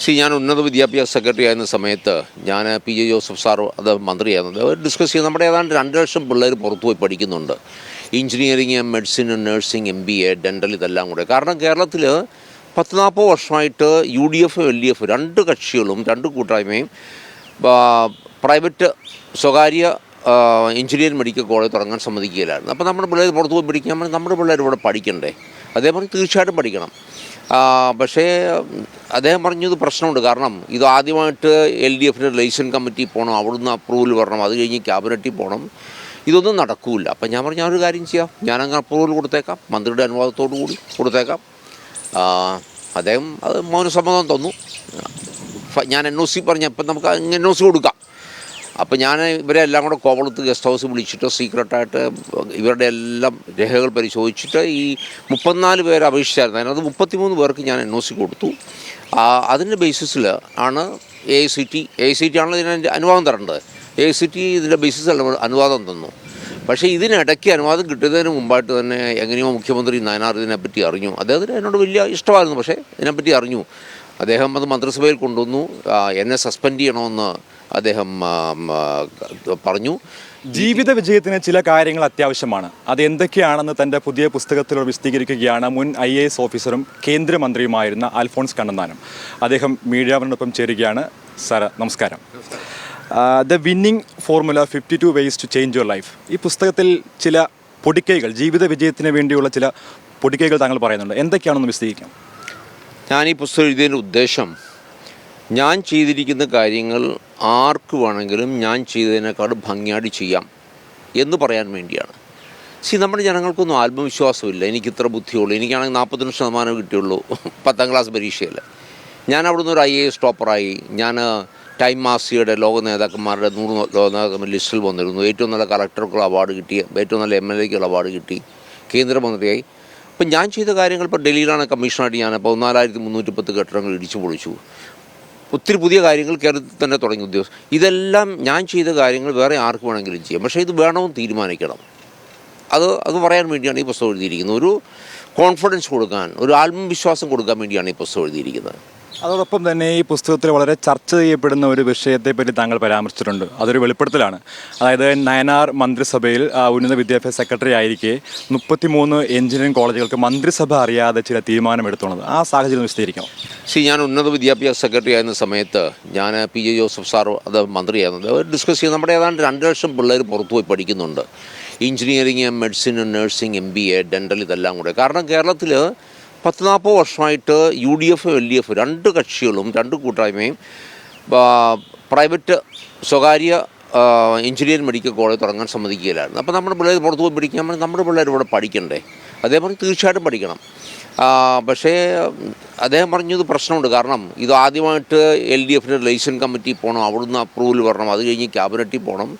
ഞാൻ ഉന്നത വിദ്യാഭ്യാസ സെക്രട്ടറി ആയിരുന്ന സമയത്ത് ഞാൻ പി ജെ ജോസഫ് സാർ അത് മന്ത്രിയായിരുന്നത് അവർ ഡിസ്കസ് ചെയ്ത് നമ്മുടെ ഏതാണ്ട് 2 ലക്ഷം പിള്ളേർ പുറത്തുപോയി പഠിക്കുന്നുണ്ട്. Engineering, medicine, nursing, MBA, dental ഇതെല്ലാം കൂടെ. കാരണം കേരളത്തിൽ 10-40 വർഷമായിട്ട് UDF, LDF 2 കക്ഷികളും 2 കൂട്ടായ്മയും പ്രൈവറ്റ് സ്വകാര്യ എഞ്ചിനീയറിംഗ് മെഡിക്കൽ കോളേജ് തുടങ്ങാൻ സമ്മതിക്കുകയില്ലായിരുന്നു. അപ്പോൾ നമ്മുടെ പിള്ളേർ പുറത്ത് പോയി പഠിക്കാൻ നമ്മുടെ പിള്ളേർ ഇവിടെ പഠിക്കണ്ടേ? അതേപോലെ തീർച്ചയായിട്ടും പഠിക്കണം. പക്ഷേ അദ്ദേഹം പറഞ്ഞത് പ്രശ്നമുണ്ട്. കാരണം ഇത് ആദ്യമായിട്ട് LDFൻ്റെ ലൈസൻസ് കമ്മിറ്റി പോകണം, അവിടുന്ന് അപ്രൂവൽ വരണം, അത് കഴിഞ്ഞ് ക്യാബിനറ്റിൽ പോകണം. ഇതൊന്നും നടക്കില്ല. അപ്പം ഞാൻ പറഞ്ഞു ഞാനൊരു കാര്യം ചെയ്യാം, ഞാനങ്ങ് അപ്രൂവൽ കൊടുത്തേക്കാം, മന്ത്രിയുടെ അനുവാദത്തോടു കൂടി കൊടുത്തേക്കാം. അദ്ദേഹം അത് മൗനസമ്മതം തന്നു. ഞാൻ NOC പറഞ്ഞപ്പോൾ നമുക്ക് NOC കൊടുക്കാം. അപ്പോൾ ഞാൻ ഇവരെ എല്ലാം കൂടെ കോവളത്ത് ഗസ്റ്റ് ഹൗസ് വിളിച്ചിട്ട് സീക്രട്ടായിട്ട് ഇവരുടെ എല്ലാം രേഖകൾ പരിശോധിച്ചിട്ട് ഈ 34 പേര് അപേക്ഷിച്ചായിരുന്നു. അതിനകത്ത് 33 പേർക്ക് ഞാൻ NOC കൊടുത്തു. അതിൻ്റെ ബേസിസിൽ ആണ് AICT ആണല്ലോ ഇതിന് അനുവാദം തരേണ്ടത്. AICT ഇതിൻ്റെ ബേസിസിൽ അനുവാദം തന്നു. പക്ഷേ ഇതിനിടയ്ക്ക് അനുവാദം കിട്ടുന്നതിന് മുമ്പായിട്ട് തന്നെ എങ്ങനെയോ മുഖ്യമന്ത്രി നയനാർ ഇതിനെപ്പറ്റി അറിഞ്ഞു. അദ്ദേഹത്തിന് എന്നോട് വലിയ ഇഷ്ടമായിരുന്നു, പക്ഷേ ഇതിനെപ്പറ്റി അറിഞ്ഞു. അദ്ദേഹം അത് മന്ത്രിസഭയിൽ കൊണ്ടുവന്നു. എന്നെ സസ്പെൻഡ് ചെയ്യണമെന്ന് അദ്ദേഹം പറഞ്ഞു. ജീവിത വിജയത്തിന് ചില കാര്യങ്ങൾ അത്യാവശ്യമാണ്. അത് എന്തൊക്കെയാണെന്ന് തൻ്റെ പുതിയ പുസ്തകത്തിലൂടെ വിശദീകരിക്കുകയാണ് മുൻ IAS ഓഫീസറും കേന്ദ്രമന്ത്രിയുമായിരുന്ന അൽഫോൺസ് കണ്ണന്താനം. അദ്ദേഹം മീഡിയാവിനോടൊപ്പം ചേരുകയാണ്. സാർ നമസ്കാരം. The winning formula 52 ways to change your life. ഈ പുസ്തകത്തിൽ ചില പൊടിക്കൈകൾ, ജീവിത വിജയത്തിന് വേണ്ടിയുള്ള ചില പൊടിക്കൈകൾ താങ്കൾ പറയുന്നുണ്ട്. എന്തൊക്കെയാണെന്ന് വിശദീകരിക്കാം. ഞാൻ ഈ പുസ്തകം എഴുതിയതിൻ്റെ ഉദ്ദേശം, ഞാൻ ചെയ്തിരിക്കുന്ന കാര്യങ്ങൾ ആർക്ക് വേണമെങ്കിലും ഞാൻ ചെയ്തതിനേക്കാൾ ഭംഗിയായിട്ട് ചെയ്യാം എന്ന് പറയാൻ വേണ്ടിയാണ്. നമ്മുടെ ജനങ്ങൾക്കൊന്നും ആത്മവിശ്വാസമില്ല. എനിക്കിത്ര ബുദ്ധിയുള്ളൂ, എനിക്കാണെങ്കിൽ 45% കിട്ടിയുള്ളൂ 10ാം ക്ലാസ് പരീക്ഷയിൽ. ഞാൻ അവിടുന്ന് ഒരു IAS ടോപ്പറായി. ഞാൻ ടൈം മാസികയുടെ ലോക നേതാക്കന്മാരുടെ 100 ലോക നേതാക്കന്മാർ ലിസ്റ്റിൽ വന്നിരുന്നു. ഏറ്റവും നല്ല കളക്ടർക്കുള്ള അവാർഡ് കിട്ടി, ഏറ്റവും നല്ല MLAക്കുള്ള അവാർഡ് കിട്ടി, കേന്ദ്രമന്ത്രിയായി. അപ്പം ഞാൻ ചെയ്ത കാര്യങ്ങൾ, ഇപ്പോൾ ഡൽഹിയിലാണ് കമ്മീഷണറായിട്ട് ഞാൻ 14,310 കെട്ടിടങ്ങൾ ഇടിച്ചു പൊളിച്ചു. ഒത്തിരി പുതിയ കാര്യങ്ങൾ കേരളത്തിൽ തന്നെ തുടങ്ങി ഉദ്യോഗസ്ഥ. ഇതെല്ലാം ഞാൻ ചെയ്ത കാര്യങ്ങൾ വേറെ ആർക്ക് വേണമെങ്കിലും ചെയ്യാം, പക്ഷേ ഇത് വേണമെന്ന് തീരുമാനിക്കണം. അത് പറയാൻ വേണ്ടിയാണ് ഈ പുസ്തകം എഴുതിയിരിക്കുന്നത്. ഒരു കോൺഫിഡൻസ് കൊടുക്കാൻ, ഒരു ആത്മവിശ്വാസം കൊടുക്കാൻ വേണ്ടിയാണ് ഈ പുസ്തകം എഴുതിയിരിക്കുന്നത്. അതോടൊപ്പം തന്നെ ഈ പുസ്തകത്തിൽ വളരെ ചർച്ച ചെയ്യപ്പെടുന്ന ഒരു വിഷയത്തെപ്പറ്റി താങ്കൾ പരാമർശിച്ചിട്ടുണ്ട്. അതൊരു വെളിപ്പെടുത്തലാണ്. അതായത് നയനാർ മന്ത്രിസഭയിൽ ഉന്നത വിദ്യാഭ്യാസ സെക്രട്ടറി ആയിരിക്കെ 33 എഞ്ചിനീയറിംഗ് കോളേജുകൾക്ക് മന്ത്രിസഭ അറിയാതെ ചില തീരുമാനമെടുത്തുള്ളത്. ആ സാഹചര്യം വിശദീകരിക്കണം. ഞാൻ ഉന്നത വിദ്യാഭ്യാസ സെക്രട്ടറി ആയിരുന്ന സമയത്ത് ഞാൻ പി ജെ ജോസഫ് സാർ അത് മന്ത്രിയായിരുന്നത് അവർ ഡിസ്കസ് ചെയ്ത് നമ്മുടെ ഏതാണ്ട് 2 ലക്ഷം പിള്ളേർ പുറത്തുപോയി പഠിക്കുന്നുണ്ട്. Engineering, medicine, nursing, MBA, dental ഇതെല്ലാം കൂടെ. കാരണം കേരളത്തിൽ 10-40 വർഷമായിട്ട് UDF, LDF 2 കക്ഷികളും 2 കൂട്ടായ്മയും പ്രൈവറ്റ് സ്വകാര്യ എഞ്ചിനീയറിംഗ് മെഡിക്കൽ കോളേജ് തുടങ്ങാൻ സമ്മതിക്കുകയില്ലായിരുന്നു. അപ്പോൾ നമ്മുടെ പിള്ളേർ പുറത്ത് പോയി പഠിക്കാൻ നമ്മുടെ പിള്ളേർ ഇവിടെ പഠിക്കണ്ടേ? അതേപോലെ തീർച്ചയായിട്ടും പഠിക്കണം. പക്ഷേ അദ്ദേഹം പറഞ്ഞത് പ്രശ്നമുണ്ട്. കാരണം ഇത് ആദ്യമായിട്ട് LDFൻ്റെ ലൈസൻസ് കമ്മിറ്റി പോകണം, അവിടുന്ന് അപ്രൂവൽ വരണം, അത് കഴിഞ്ഞ് ക്യാബിനറ്റിൽ പോകണം.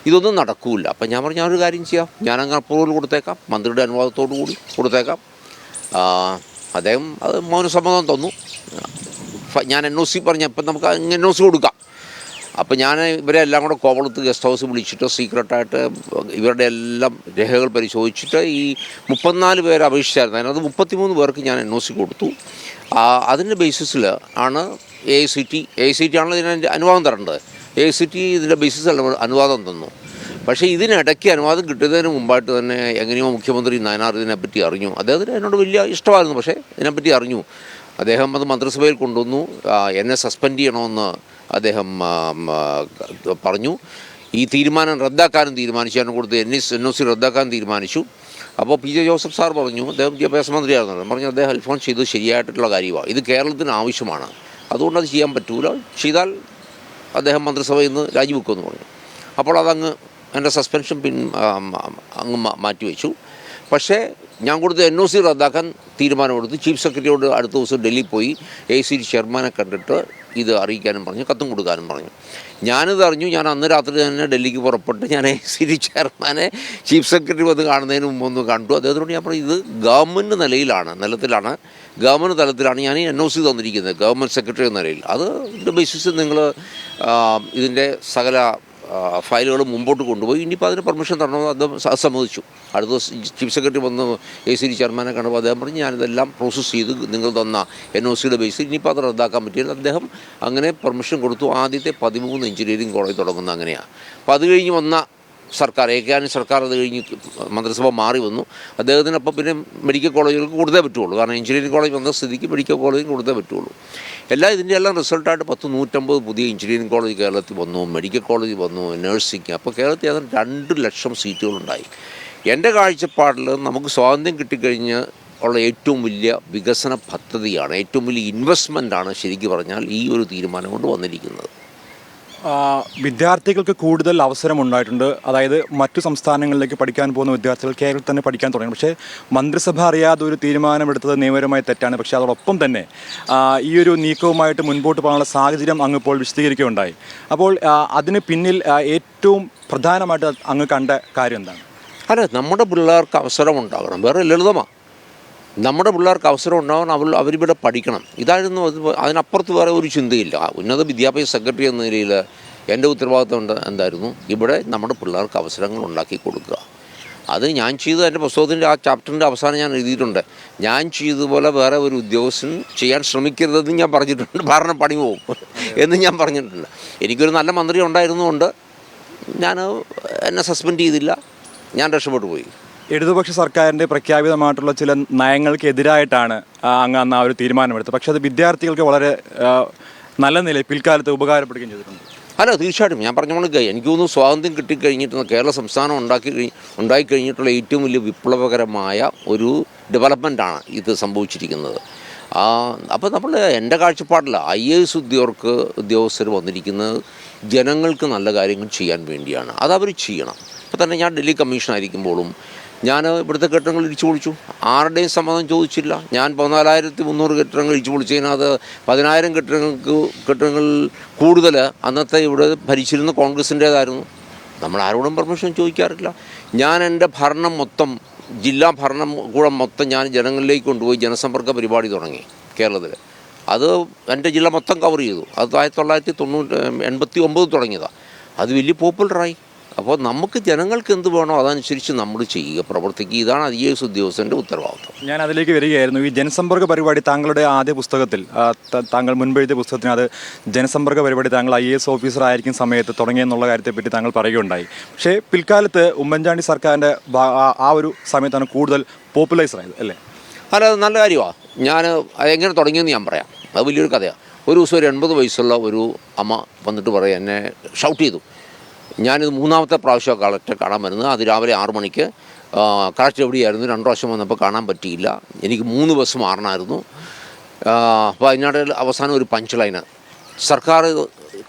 ഇതൊന്നും നടക്കില്ല. അപ്പം ഞാൻ പറഞ്ഞു ഞാനൊരു കാര്യം ചെയ്യാം, ഞാനങ്ങ് അപ്രൂവൽ കൊടുത്തേക്കാം, മന്ത്രിയുടെ അനുവാദത്തോടു കൂടി കൊടുത്തേക്കാം. അദ്ദേഹം അത് മൗനസമ്മതം തന്നു. ഞാൻ NOC പറഞ്ഞപ്പോൾ നമുക്ക് NOC കൊടുക്കാം. അപ്പോൾ ഞാൻ ഇവരെ എല്ലാം കൂടെ കോവളത്ത് ഗസ്റ്റ് ഹൗസ് വിളിച്ചിട്ട് സീക്രട്ടായിട്ട് ഇവരുടെ എല്ലാം രേഖകൾ പരിശോധിച്ചിട്ട് ഈ 34 പേര് അപേക്ഷിച്ചായിരുന്നു. അതിനകത്ത് 33 പേർക്ക് ഞാൻ NOC കൊടുത്തു. അതിൻ്റെ ബേസിസിൽ ആണ് AICT ആണല്ലോ ഇതിന് അനുവാദം തരേണ്ടത്. AICT ഇതിൻ്റെ ബേസിസിൽ അനുവാദം തന്നു. പക്ഷേ ഇതിനിടയ്ക്ക് അനുവാദം കിട്ടുന്നതിന് മുമ്പായിട്ട് തന്നെ എങ്ങനെയോ മുഖ്യമന്ത്രി നയനാർ ഇതിനെപ്പറ്റി അറിഞ്ഞു. അദ്ദേഹത്തിന് എന്നോട് വലിയ ഇഷ്ടമായിരുന്നു, പക്ഷേ ഇതിനെപ്പറ്റി അറിഞ്ഞു. അദ്ദേഹം അത് മന്ത്രിസഭയിൽ കൊണ്ടുവന്നു. എന്നെ സസ്പെൻഡ് ചെയ്യണമെന്ന് അദ്ദേഹം പറഞ്ഞു. ഈ തീരുമാനം റദ്ദാക്കാനും തീരുമാനിച്ചു. അതിനെ കൊടുത്ത് NOC റദ്ദാക്കാൻ തീരുമാനിച്ചു. അപ്പോൾ പി ജെ ജോസഫ് സാർ പറഞ്ഞു, അദ്ദേഹം വിദ്യാഭ്യാസ മന്ത്രിയായിരുന്നു, പറഞ്ഞു അദ്ദേഹം അൽഫോൺസ് ചെയ്തത് ശരിയായിട്ടുള്ള കാര്യമാണ്, ഇത് കേരളത്തിന് ആവശ്യമാണ്, അതുകൊണ്ട് അത് ചെയ്യാൻ പറ്റൂല, ചെയ്താൽ അദ്ദേഹം മന്ത്രിസഭയിൽ നിന്ന് രാജിവെക്കുമെന്ന് പറഞ്ഞു. അപ്പോൾ അതങ്ങ് എൻ്റെ സസ്പെൻഷൻ അങ്ങ് മാറ്റിവെച്ചു. പക്ഷേ ഞാൻ കൊടുത്ത് NOC റദ്ദാക്കാൻ തീരുമാനമെടുത്ത് ചീഫ് സെക്രട്ടറിയോട് അടുത്ത ദിവസം ഡൽഹി പോയി AICT ചെയർമാനെ കണ്ടിട്ട് ഇത് അറിയിക്കാനും പറഞ്ഞു, കത്തും കൊടുക്കാനും പറഞ്ഞു. ഞാനിത് അറിഞ്ഞു. ഞാൻ അന്ന് രാത്രി തന്നെ ഡൽഹിക്ക് പുറപ്പെട്ട് ഞാൻ AICT ചെയർമാനെ ചീഫ് സെക്രട്ടറി വന്ന് കാണുന്നതിന് മുമ്പ് ഒന്ന് കണ്ടു. അദ്ദേഹത്തോട് ഞാൻ പറഞ്ഞു, ഇത് ഗവൺമെൻറ് നിലത്തിലാണ് ഗവൺമെൻറ് തലത്തിലാണ് ഞാൻ ഈ NOC തന്നിരിക്കുന്നത്, ഗവൺമെൻറ് സെക്രട്ടറി എന്ന നിലയിൽ. അതിൻ്റെ ബേസിസിൽ നിങ്ങൾ ഇതിൻ്റെ സകല ഫയലുകൾ മുമ്പോട്ട് കൊണ്ടുപോയി. ഇനിയിപ്പോൾ അതിന് പെർമിഷൻ തരണമെന്ന് അദ്ദേഹം സമ്മതിച്ചു. അടുത്ത ചീഫ് സെക്രട്ടറി വന്ന് ACD ചെയർമാനെ കണ്ടപ്പോൾ അദ്ദേഹം പറഞ്ഞു ഞാനിതെല്ലാം പ്രോസസ്സ് ചെയ്ത് നിങ്ങൾ തന്ന NOCയുടെ ബേസിൽ ഇനിയിപ്പോൾ അത് റദ്ദാക്കാൻ പറ്റില്ല. അദ്ദേഹം അങ്ങനെ പെർമിഷൻ കൊടുത്തു. ആദ്യത്തെ 13 എഞ്ചിനീയറിംഗ് കോളേജ് തുടങ്ങുന്നത് അങ്ങനെയാണ്. അപ്പോൾ അത് കഴിഞ്ഞ് വന്ന സർക്കാർ സർക്കാർ അത് കഴിഞ്ഞ് മന്ത്രിസഭ മാറി വന്നു. അദ്ദേഹത്തിനപ്പം പിന്നെ മെഡിക്കൽ കോളേജുകൾക്ക് കൊടുത്തേ പറ്റുള്ളൂ. കാരണം എഞ്ചിനീയറിംഗ് കോളേജ് വന്ന സ്ഥിതിക്ക് മെഡിക്കൽ കോളേജിന് കൊടുത്തേ പറ്റുള്ളൂ. ഇതിൻ്റെ എല്ലാം റിസൾട്ടായിട്ട് 150 പുതിയ എഞ്ചിനീയറിംഗ് കോളേജ് കേരളത്തിൽ വന്നു, മെഡിക്കൽ കോളേജ് വന്നു, നഴ്സിംഗ്. അപ്പോൾ കേരളത്തിൽ അതിന് 2 ലക്ഷം സീറ്റുകളുണ്ടായി. എൻ്റെ കാഴ്ചപ്പാടിൽ നമുക്ക് സ്വാതന്ത്ര്യം കിട്ടിക്കഴിഞ്ഞ് ഉള്ള ഏറ്റവും വലിയ വികസന പദ്ധതിയാണ്, ഏറ്റവും വലിയ ഇൻവെസ്റ്റ്മെൻറ്റാണ് ശരിക്കും പറഞ്ഞാൽ ഈ ഒരു തീരുമാനം കൊണ്ട് വന്നിരിക്കുന്നത്. വിദ്യാർത്ഥികൾക്ക് കൂടുതൽ അവസരമുണ്ടായിട്ടുണ്ട്. അതായത് മറ്റു സംസ്ഥാനങ്ങളിലേക്ക് പഠിക്കാൻ പോകുന്ന വിദ്യാർത്ഥികൾ കേരളത്തിൽ തന്നെ പഠിക്കാൻ തുടങ്ങി. പക്ഷേ മന്ത്രിസഭ അറിയാതെ ഒരു തീരുമാനമെടുത്തത് നിയമപരമായി തെറ്റാണ്. പക്ഷേ അതോടൊപ്പം തന്നെ ഈ ഒരു നീക്കവുമായിട്ട് മുൻപോട്ട് പോകാനുള്ള സാഹചര്യം അങ്ങ് ഇപ്പോൾ വിശദീകരിക്കുകയുണ്ടായി. അപ്പോൾ അതിന് പിന്നിൽ ഏറ്റവും പ്രധാനമായിട്ട് അങ്ങ് കണ്ട കാര്യം എന്താണ്? അല്ല, നമ്മുടെ പിള്ളേർക്ക് അവസരം ഉണ്ടാകണം. വേറെ ലളിതമാണ്. നമ്മുടെ പിള്ളേർക്ക് അവസരം ഉണ്ടാകണം, അവരിവിടെ പഠിക്കണം. ഇതായിരുന്നു. അതിനപ്പുറത്ത് വേറെ ഒരു ചിന്തയില്ല. ഉന്നത വിദ്യാഭ്യാസ സെക്രട്ടറി എന്ന നിലയിൽ എൻ്റെ ഉത്തരവാദിത്വം എന്തായിരുന്നു? ഇവിടെ നമ്മുടെ പിള്ളേർക്ക് അവസരങ്ങൾ ഉണ്ടാക്കി കൊടുക്കുക. അത് ഞാൻ ചെയ്ത് എൻ്റെ പുസ്തകത്തിൻ്റെ ആ ചാപ്റ്ററിൻ്റെ അവസാനം ഞാൻ എഴുതിയിട്ടുണ്ട്. ഞാൻ ചെയ്തതുപോലെ വേറെ ഒരു ഉദ്യോഗസ്ഥൻ ചെയ്യാൻ ശ്രമിക്കരുതെന്ന് ഞാൻ പറഞ്ഞിട്ടുണ്ട്. കാരണം പണി പോകും എന്ന് ഞാൻ പറഞ്ഞിട്ടുണ്ട്. എനിക്കൊരു നല്ല മന്ത്രി ഉണ്ടായിരുന്നുകൊണ്ട് എന്നെ സസ്പെൻഡ് ചെയ്തില്ല, ഞാൻ രക്ഷപ്പെട്ടു പോയി. ഇടതുപക്ഷ സർക്കാരിൻ്റെ പ്രഖ്യാപിതമായിട്ടുള്ള ചില നയങ്ങൾക്കെതിരായിട്ടാണ് അങ്ങ് അന്ന് ആ ഒരു തീരുമാനമെടുത്തത്. പക്ഷേ അത് വിദ്യാർത്ഥികൾക്ക് വളരെ നല്ല നിലയിൽ പിൽക്കാലത്ത് ഉപകാരപ്പെടുകയും ചെയ്തിട്ടുണ്ട്. അല്ല, തീർച്ചയായിട്ടും ഞാൻ പറഞ്ഞ പോലെ എനിക്ക് തോന്നുന്നു സ്വാതന്ത്ര്യം കിട്ടിക്കഴിഞ്ഞിട്ട് കേരള സംസ്ഥാനം ഉണ്ടായിക്കഴിഞ്ഞിട്ടുള്ള ഏറ്റവും വലിയ വിപ്ലവകരമായ ഒരു ഡെവലപ്മെൻറ്റാണ് ഇത് സംഭവിച്ചിരിക്കുന്നത്. അപ്പോൾ എൻ്റെ കാഴ്ചപ്പാടില്ല, IAS ഉദ്യോഗസ്ഥർ വന്നിരിക്കുന്നത് ജനങ്ങൾക്ക് നല്ല കാര്യങ്ങൾ ചെയ്യാൻ വേണ്ടിയാണ്. അതവർ ചെയ്യണം. ഇപ്പോൾ തന്നെ ഞാൻ ഡൽഹി കമ്മീഷനായിരിക്കുമ്പോഴും ഞാൻ ഇവിടുത്തെ കെട്ടിടങ്ങൾ ഇടിച്ചു പൊളിച്ചു. ആരുടെയും സമ്മതം ചോദിച്ചില്ല. ഞാൻ 14,300 കെട്ടിടങ്ങൾ ഇടിച്ചു പൊളിച്ചതിനകത്ത് 10,000 കെട്ടിടങ്ങൾ കൂടുതൽ അന്നത്തെ ഇവിടെ ഭരിച്ചിരുന്ന കോൺഗ്രസിൻ്റേതായിരുന്നു. നമ്മൾ ആരോടും പെർമിഷൻ ചോദിക്കാറില്ല. ഞാൻ എൻ്റെ ഭരണം മൊത്തം, ജില്ലാ ഭരണകൂടം മൊത്തം ഞാൻ ജനങ്ങളിലേക്ക് കൊണ്ടുപോയി ജനസമ്പർക്ക പരിപാടി തുടങ്ങി കേരളത്തിൽ. അത് എൻ്റെ ജില്ല മൊത്തം കവർ ചെയ്തു. അത് 1989 തുടങ്ങിയതാണ്. അത് വലിയ പോപ്പുലറായി. അപ്പോൾ നമുക്ക് ജനങ്ങൾക്ക് എന്ത് വേണോ അതനുസരിച്ച് നമ്മൾ ചെയ്യുക, പ്രവർത്തിക്കുക. ഇതാണ് IAS ഉദ്യോഗസ്ഥൻ്റെ ഉത്തരവാദിത്വം. ഞാൻ അതിലേക്ക് വരികയായിരുന്നു. ഈ ജനസമ്പർക്ക പരിപാടി താങ്കളുടെ ആദ്യ പുസ്തകത്തിൽ, താങ്കൾ മുൻപെഴുതിയ പുസ്തകത്തിന് അത് ജനസമ്പർക്ക പരിപാടി താങ്കൾ IAS ഓഫീസർ ആയിരിക്കും സമയത്ത് തുടങ്ങിയെന്നുള്ള കാര്യത്തെപ്പറ്റി താങ്കൾ പറയുകയുണ്ടായി. പക്ഷേ പിൽക്കാലത്ത് ഉമ്മൻചാണ്ടി സർക്കാരിൻ്റെ ആ ഒരു സമയത്താണ് കൂടുതൽ പോപ്പുലൈസറായത്, അല്ലേ? അല്ല, അത് നല്ല കാര്യമാണ്. ഞാൻ അതെങ്ങനെ തുടങ്ങിയെന്ന് ഞാൻ പറയാം. അത് വലിയൊരു കഥയാണ്. ഒരു ദിവസം ഒരു 80 വയസ്സുള്ള ഒരു അമ്മ വന്നിട്ട് പറയാം, എന്നെ ഷൗട്ട് ചെയ്തു. ഞാനിത് 3ാമത്തെ പ്രാവശ്യം കളക്ടറെ കാണാൻ വരുന്നത്. അത് രാവിലെ 6 മണിക്ക്. കളക്ടർ എവിടെയായിരുന്നു? 2 പ്രാവശ്യം വന്നപ്പോൾ കാണാൻ പറ്റിയില്ല. എനിക്ക് 3 ബസ് മാറണമായിരുന്നു. അപ്പോൾ അതിനിടയിൽ അവസാനം ഒരു പഞ്ച് ലൈന്, സർക്കാർ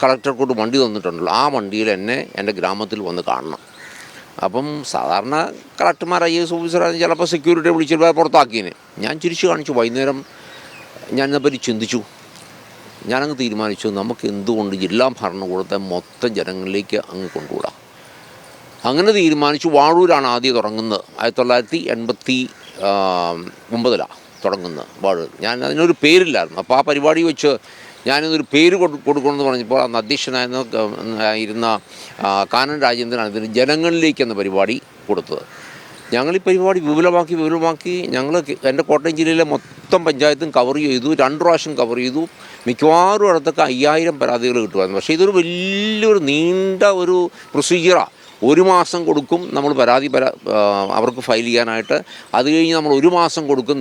കളക്ടർക്കോട്ട് വണ്ടി തന്നിട്ടുണ്ടല്ലോ, ആ വണ്ടിയിൽ എന്നെ എൻ്റെ ഗ്രാമത്തിൽ വന്ന് കാണണം. അപ്പം സാധാരണ കളക്ടർമാർ IAS ഓഫീസറാണ്, ചിലപ്പോൾ സെക്യൂരിറ്റിയെ വിളിച്ചിട്ട് പുറത്താക്കിയതിന്. ഞാൻ ചിരിച്ചു കാണിച്ചു. വൈകുന്നേരം ഞാൻ ഇതിനെപ്പറ്റി ചിന്തിച്ചു. ഞാനങ്ങ് തീരുമാനിച്ചു, നമുക്ക് എന്തുകൊണ്ട് ജില്ലാ ഭരണകൂടത്തെ മൊത്തം ജനങ്ങളിലേക്ക് അങ്ങ് കൊണ്ടുവിടാം. അങ്ങനെ തീരുമാനിച്ചു. വാഴൂരാണ് ആദ്യം തുടങ്ങുന്നത്. 1989 തുടങ്ങുന്നത് വാഴൂർ. ഞാൻ അതിനൊരു പേരില്ലായിരുന്നു. അപ്പോൾ ആ പരിപാടി വെച്ച് ഞാനിതൊരു പേര് കൊടുക്കണമെന്ന് പറഞ്ഞപ്പോൾ അന്ന് അധ്യക്ഷനായിരുന്ന കാനൻ രാജേന്ദ്രനാണ് ഇതിന് ജനങ്ങളിലേക്ക് എന്ന പരിപാടി കൊടുത്തത്. ഞങ്ങളീ പരിപാടി വിപുലമാക്കി ഞങ്ങൾ എൻ്റെ കോട്ടയം ജില്ലയിലെ മൊത്തം പഞ്ചായത്തും കവർ ചെയ്തു. 2 പ്രാവശ്യം കവർ ചെയ്തു. മിക്കവാറും അടുത്തൊക്കെ 5000 പരാതികൾ കിട്ടുമായിരുന്നു. പക്ഷേ ഇതൊരു വലിയൊരു നീണ്ട ഒരു പ്രൊസീജിയറാണ്. 1 മാസം കൊടുക്കും നമ്മൾ അവർക്ക് ഫയൽ ചെയ്യാനായിട്ട്. അത് കഴിഞ്ഞ് നമ്മൾ 1 മാസം കൊടുക്കും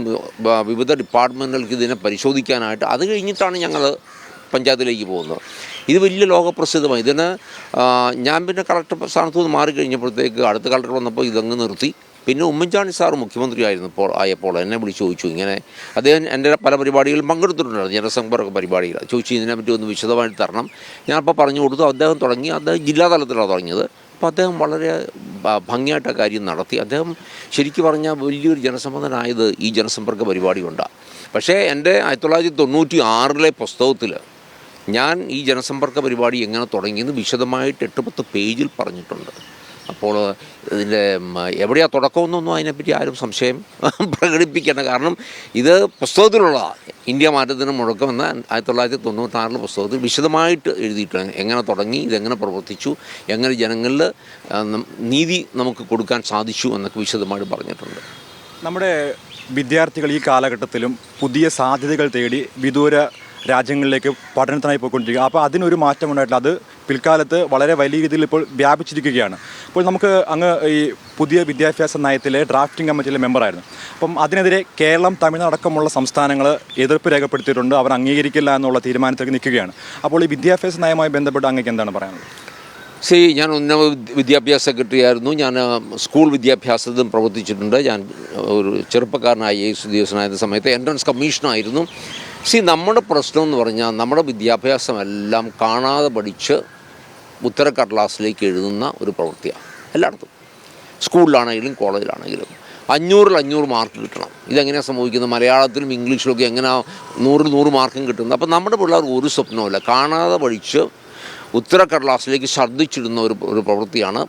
വിവിധ ഡിപ്പാർട്ട്മെൻറ്റുകൾക്ക് ഇതിനെ പരിശോധിക്കാനായിട്ട്. അത് കഴിഞ്ഞിട്ടാണ് ഞങ്ങൾ പഞ്ചായത്തിലേക്ക് പോകുന്നത്. ഇത് വലിയ ലോകപ്രസിദ്ധമായി. ഇതിന് ഞാൻ പിന്നെ കളക്ടർ സ്ഥാനത്ത് നിന്ന് മാറിക്കഴിഞ്ഞപ്പോഴത്തേക്ക് അടുത്ത കളക്ടർ വന്നപ്പോൾ ഇതങ്ങ് നിർത്തി. പിന്നെ ഉമ്മൻചാണ്ടി സാറ് മുഖ്യമന്ത്രി ആയപ്പോൾ എന്നെ വിളിച്ച് ചോദിച്ചു. ഇങ്ങനെ അദ്ദേഹം എൻ്റെ പല പരിപാടികളിലും പങ്കെടുത്തിട്ടുണ്ടായിരുന്നു, ജനസമ്പർക്ക പരിപാടികൾ. ചോദിച്ചു ഇതിനെപ്പറ്റി ഒന്ന് വിശദമായിട്ട് തരണം. ഞാനപ്പോൾ പറഞ്ഞു കൊടുത്തു. അദ്ദേഹം ജില്ലാ തലത്തിലാണ് തുടങ്ങിയത്. അപ്പോൾ അദ്ദേഹം വളരെ ഭംഗിയായിട്ട് കാര്യം നടത്തി. അദ്ദേഹം ശരിക്കും പറഞ്ഞാൽ വലിയൊരു ജനസമ്മതനായത് ഈ ജനസമ്പർക്ക പരിപാടി കൊണ്ടാണ്. പക്ഷേ എൻ്റെ 1996 പുസ്തകത്തിൽ ഞാൻ ഈ ജനസമ്പർക്ക പരിപാടി എങ്ങനെ തുടങ്ങിയെന്ന് വിശദമായിട്ട് 8-10 പേജിൽ പറഞ്ഞിട്ടുണ്ട്. അപ്പോൾ ഇതിൻ്റെ എവിടെയാണ് തുടക്കമെന്നൊന്നും അതിനെപ്പറ്റി ആരും സംശയം പ്രകടിപ്പിക്കേണ്ട. കാരണം ഇത് പുസ്തകത്തിലുള്ളതാണ്. ഇന്ത്യ മാറ്റത്തിന് മുഴക്കമെന്ന 1996 പുസ്തകത്തിൽ വിശദമായിട്ട് എഴുതിയിട്ടുണ്ട്. എങ്ങനെ തുടങ്ങി, ഇതെങ്ങനെ പ്രവർത്തിച്ചു, എങ്ങനെ ജനങ്ങളിൽ നീതി നമുക്ക് കൊടുക്കാൻ സാധിച്ചു എന്നൊക്കെ വിശദമായിട്ട് പറഞ്ഞിട്ടുണ്ട്. നമ്മുടെ വിദ്യാർത്ഥികൾ ഈ കാലഘട്ടത്തിലും പുതിയ സാധ്യതകൾ തേടി വിദൂര രാജ്യങ്ങളിലേക്ക് പഠനത്തിനായി പോയിക്കൊണ്ടിരിക്കുക. അപ്പോൾ അതിനൊരു മാറ്റം ഉണ്ടായിട്ടില്ല. അത് പിൽക്കാലത്ത് വളരെ വലിയ രീതിയിൽ ഇപ്പോൾ വ്യാപിച്ചിരിക്കുകയാണ്. അപ്പോൾ നമുക്ക് അങ്ങ് ഈ പുതിയ വിദ്യാഭ്യാസ നയത്തിലെ ഡ്രാഫ്റ്റിംഗ് കമ്മിറ്റിയിലെ മെമ്പറായിരുന്നു. അപ്പം അതിനെതിരെ കേരളം, തമിഴ്നാട് അടക്കമുള്ള സംസ്ഥാനങ്ങൾ എതിർപ്പ് രേഖപ്പെടുത്തിയിട്ടുണ്ട്. അവർ അംഗീകരിക്കില്ല എന്നുള്ള തീരുമാനത്തിലേക്ക് നിൽക്കുകയാണ്. അപ്പോൾ ഈ വിദ്യാഭ്യാസ നയവുമായി ബന്ധപ്പെട്ട് അങ്ങേക്ക് എന്താണ് പറയാനുള്ളത്? ഞാൻ ഉന്നത വിദ്യാഭ്യാസ സെക്രട്ടറി ആയിരുന്നു. ഞാൻ സ്കൂൾ വിദ്യാഭ്യാസത്തിലും പ്രവർത്തിച്ചിട്ടുണ്ട്. ഞാൻ ഒരു ചെറുപ്പക്കാരനായ IAS ഉദ്യോഗസ്ഥനായിരുന്ന സമയത്ത് എൻട്രൻസ് കമ്മീഷനായിരുന്നു. നമ്മുടെ പ്രശ്നം എന്ന് പറഞ്ഞാൽ നമ്മുടെ വിദ്യാഭ്യാസമെല്ലാം കാണാതെ പഠിച്ച് ഉത്തരക്കടലാസിലേക്ക് എഴുതുന്ന ഒരു പ്രവൃത്തിയാണ് എല്ലായിടത്തും. സ്കൂളിലാണെങ്കിലും കോളേജിലാണെങ്കിലും 500 മാർക്ക് കിട്ടണം. ഇതെങ്ങനെയാണ് സംഭവിക്കുന്നത്? മലയാളത്തിലും ഇംഗ്ലീഷിലൊക്കെ എങ്ങനെയാണ് 100 മാർക്കും കിട്ടുന്നത്? അപ്പോൾ നമ്മുടെ പിള്ളേർ ഒരു സ്വപ്നവുമില്ല. കാണാതെ പഠിച്ച് ഉത്തരക്കടലാസിലേക്ക് ഛർദ്ദിച്ചിടുന്ന ഒരു പ്രവൃത്തിയാണ്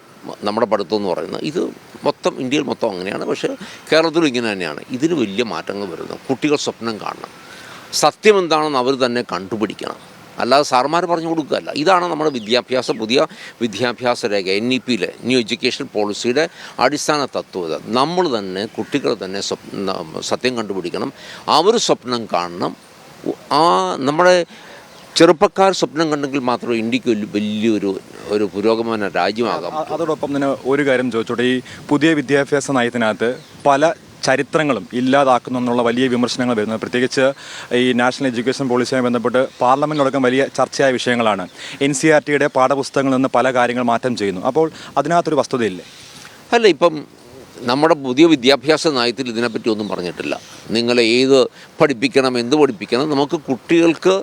നമ്മുടെ പഠിത്തം എന്ന് പറയുന്നത്. ഇത് ഇന്ത്യയിൽ മൊത്തം അങ്ങനെയാണ്. പക്ഷേ കേരളത്തിലും ഇങ്ങനെ തന്നെയാണ്. ഇതിന് വലിയ മാറ്റങ്ങൾ വരുന്നു. കുട്ടികൾ സ്വപ്നം കാണണം. സത്യം എന്താണെന്ന് അവർ തന്നെ കണ്ടുപിടിക്കണം. അല്ലാതെ സാർമാർ പറഞ്ഞു കൊടുക്കുകയല്ല. ഇതാണ് നമ്മുടെ പുതിയ വിദ്യാഭ്യാസ രേഖ NEP-യിലെ ന്യൂ എഡ്യൂക്കേഷൻ പോളിസിയുടെ അടിസ്ഥാന തത്വം. നമ്മൾ തന്നെ കുട്ടികൾ തന്നെ സത്യം കണ്ടുപിടിക്കണം. അവർ സ്വപ്നം കാണണം. നമ്മുടെ ചെറുപ്പക്കാർ സ്വപ്നം കണ്ടെങ്കിൽ മാത്രമേ ഇന്ത്യക്ക് വലിയൊരു പുരോഗമന രാജ്യമാകാം. അതോടൊപ്പം തന്നെ ഒരു കാര്യം ചോദിച്ചോട്ടെ, ഈ പുതിയ വിദ്യാഭ്യാസ നയത്തിനകത്ത് പല ചരിത്രങ്ങളും ഇല്ലാതാക്കുന്നു എന്നുള്ള വലിയ വിമർശനങ്ങൾ വരുന്നത്. പ്രത്യേകിച്ച് ഈ നാഷണൽ എഡ്യൂക്കേഷൻ പോളിസിയുമായി ബന്ധപ്പെട്ട് പാർലമെൻറ്റിലടക്കം വലിയ ചർച്ചയായ വിഷയങ്ങളാണ്. NCERT-യുടെ പാഠപുസ്തകങ്ങളിൽ നിന്ന് പല കാര്യങ്ങൾ മാറ്റം ചെയ്യുന്നു. അപ്പോൾ അതിനകത്തൊരു വസ്തുതയില്ലേ? അല്ല, ഇപ്പം നമ്മുടെ പുതിയ വിദ്യാഭ്യാസ നയത്തിൽ ഇതിനെപ്പറ്റി ഒന്നും പറഞ്ഞിട്ടില്ല. നിങ്ങളെ പഠിപ്പിക്കണം, എന്ത് പഠിപ്പിക്കണം, നമുക്ക് കുട്ടികൾക്ക്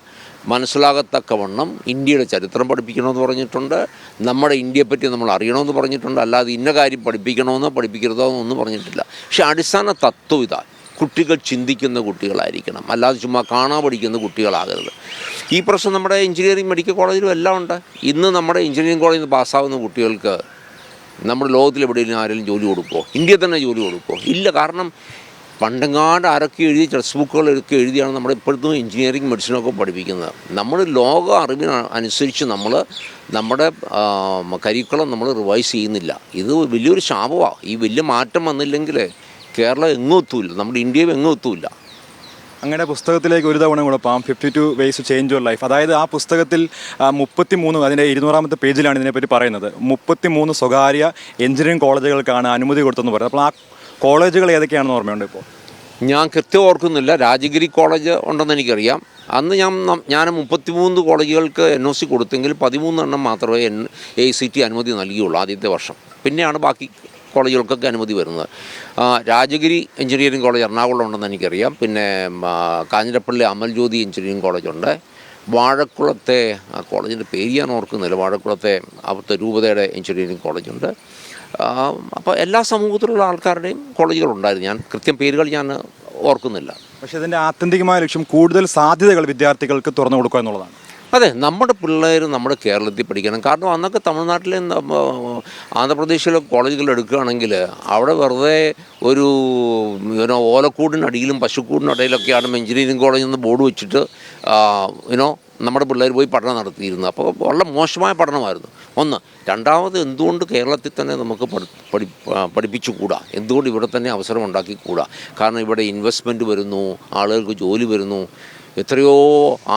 മനസ്സിലാകത്തക്കവണ്ണം ഇന്ത്യയുടെ ചരിത്രം പഠിപ്പിക്കണമെന്ന് പറഞ്ഞിട്ടുണ്ട്. നമ്മുടെ ഇന്ത്യയെപ്പറ്റി നമ്മൾ അറിയണമെന്ന് പറഞ്ഞിട്ടുണ്ട്. അല്ലാതെ ഇന്ന കാര്യം പഠിപ്പിക്കരുതോ എന്നൊന്നും പറഞ്ഞിട്ടില്ല. പക്ഷേ അടിസ്ഥാന തത്വം ഇതാ: കുട്ടികൾ ചിന്തിക്കുന്ന കുട്ടികളായിരിക്കണം, അല്ലാതെ ചുമ്മാ കാണാൻ പഠിക്കുന്ന കുട്ടികളാകരുത്. ഈ പ്രശ്നം നമ്മുടെ എഞ്ചിനീയറിംഗ് മെഡിക്കൽ കോളേജിലും എല്ലാം ഉണ്ട്. ഇന്ന് നമ്മുടെ എഞ്ചിനീയറിംഗ് കോളേജിൽ നിന്ന് പാസ്സാവുന്ന കുട്ടികൾക്ക് നമ്മുടെ ലോകത്തിൽ എവിടെയെങ്കിലും ആരെങ്കിലും ജോലി കൊടുക്കുമോ? ഇന്ത്യയിൽ തന്നെ ജോലി കൊടുക്കുമോ? ഇല്ല. കാരണം പണ്ടെങ്ങാണ്ട് ആരൊക്കെ എഴുതി ടെക്സ്റ്റ് ബുക്കുകളൊക്കെ എഴുതിയാണ് നമ്മുടെ ഇപ്പോഴത്തും എഞ്ചിനീയറിംഗ് മെഡിസിനൊക്കെ പഠിപ്പിക്കുന്നത്. നമ്മൾ ലോക അറിവിന് അനുസരിച്ച് നമ്മുടെ കരിക്കുളം നമ്മൾ റിവൈസ് ചെയ്യുന്നില്ല. ഇത് വലിയൊരു ശാപമാണ്. ഈ വലിയ മാറ്റം വന്നില്ലെങ്കിൽ കേരളം എങ്ങും എത്തൂല്ല, നമ്മുടെ ഇന്ത്യയും എങ്ങും എത്തൂല്ല. അങ്ങനെ പുസ്തകത്തിലേക്ക് ഒരു തവണ കൂടെ പോകാം. 52 ways to change your life. അതായത് ആ പുസ്തകത്തിൽ 33, അതിൻ്റെ 200ാമത്തെ പേജിലാണ് ഇതിനെപ്പറ്റി പറയുന്നത്. 33 സ്വകാര്യ എഞ്ചിനീയറിംഗ് കോളേജുകൾക്കാണ് അനുമതി കൊടുത്തെന്ന് പറയുന്നത്. അപ്പോൾ ആ കോളേജുകൾ ഏതൊക്കെയാണെന്ന് ഓർമ്മയുണ്ട്? ഇപ്പോൾ ഞാൻ കൃത്യം ഓർക്കുന്നില്ല. രാജഗിരി കോളേജ് ഉണ്ടെന്ന് എനിക്കറിയാം. അന്ന് ഞാൻ 33 കോളേജുകൾക്ക് NOC കൊടുത്തെങ്കിൽ 13 എണ്ണം മാത്രമേ AICTE അനുമതി നൽകിയുള്ളൂ ആദ്യത്തെ വർഷം. പിന്നെയാണ് ബാക്കി കോളേജുകൾക്കൊക്കെ അനുമതി വരുന്നത്. രാജഗിരി എഞ്ചിനീയറിംഗ് കോളേജ് എറണാകുളം ഉണ്ടെന്ന് എനിക്കറിയാം. പിന്നെ കാഞ്ഞിരപ്പള്ളി അമൽജ്യോതി എഞ്ചിനീയറിംഗ് കോളേജുണ്ട്. വാഴക്കുളത്തെ കോളേജിൻ്റെ പേര് ഞാൻ ഓർക്കുന്നില്ല. വാഴക്കുളത്തെ അവിടുത്തെ രൂപതയുടെ എഞ്ചിനീയറിംഗ് കോളേജുണ്ട്. അപ്പോൾ എല്ലാ സമൂഹത്തിലുള്ള ആൾക്കാരുടെയും കോളേജുകളുണ്ടായിരുന്നു. ഞാൻ കൃത്യം പേരുകൾ ഞാൻ ഓർക്കുന്നില്ല. പക്ഷേ ഇതിൻ്റെ ആത്യന്തികമായ ലക്ഷ്യം കൂടുതൽ സാധ്യതകൾ വിദ്യാർത്ഥികൾക്ക് തുറന്നു കൊടുക്കുക എന്നുള്ളതാണ്. അതെ, നമ്മുടെ പിള്ളേർ നമ്മുടെ കേരളത്തിൽ പഠിക്കണം. കാരണം അന്നൊക്കെ തമിഴ്നാട്ടിലെ ആന്ധ്രാപ്രദേശിലെ കോളേജുകൾ എടുക്കുകയാണെങ്കിൽ അവിടെ വെറുതെ ഒരു ഓലക്കൂടിനടിയിലും പശുക്കൂടിനടിയിലൊക്കെയാണ് എഞ്ചിനീയറിംഗ് കോളേജിൽ നിന്ന് ബോർഡ് വെച്ചിട്ട് നമ്മുടെ പിള്ളേർ പോയി പഠനം നടത്തിയിരുന്നത്. അപ്പോൾ വളരെ മോശമായ പഠനമായിരുന്നു. ഒന്ന്. രണ്ടാമത്, എന്തുകൊണ്ട് കേരളത്തിൽ തന്നെ നമുക്ക് പഠിപ്പിച്ചുകൂടാ? എന്തുകൊണ്ട് ഇവിടെ തന്നെ അവസരം ഉണ്ടാക്കിക്കൂടാ? കാരണം ഇവിടെ ഇൻവെസ്റ്റ്മെൻറ്റ് വരുന്നു, ആളുകൾക്ക് ജോലി വരുന്നു. എത്രയോ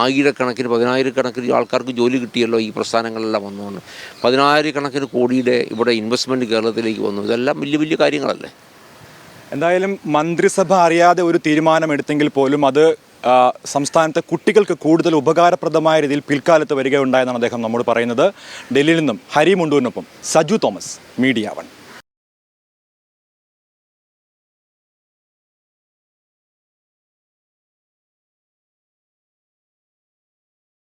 ആയിരക്കണക്കിന് 10,000 ആൾക്കാർക്ക് ജോലി കിട്ടിയല്ലോ ഈ പ്രസ്ഥാനങ്ങളെല്ലാം വന്നുകൊണ്ട്. 10,000 കോടിയുടെ ഇവിടെ ഇൻവെസ്റ്റ്മെൻറ്റ് കേരളത്തിലേക്ക് വന്നു. ഇതെല്ലാം വലിയ വലിയ കാര്യങ്ങളല്ലേ. എന്തായാലും മന്ത്രിസഭ അറിയാതെ ഒരു തീരുമാനമെടുത്തെങ്കിൽ പോലും അത് സംസ്ഥാനത്തെ കുട്ടികൾക്ക് കൂടുതൽ ഉപകാരപ്രദമായ രീതിയിൽ പിൽക്കാലത്ത് വരികയുണ്ടായെന്നാണ് അദ്ദേഹം നമ്മോട് പറയുന്നത്. ഡൽഹിയിൽ നിന്നും ഹരി മുണ്ടൂരിനൊപ്പം സജു തോമസ്, മീഡിയ 1.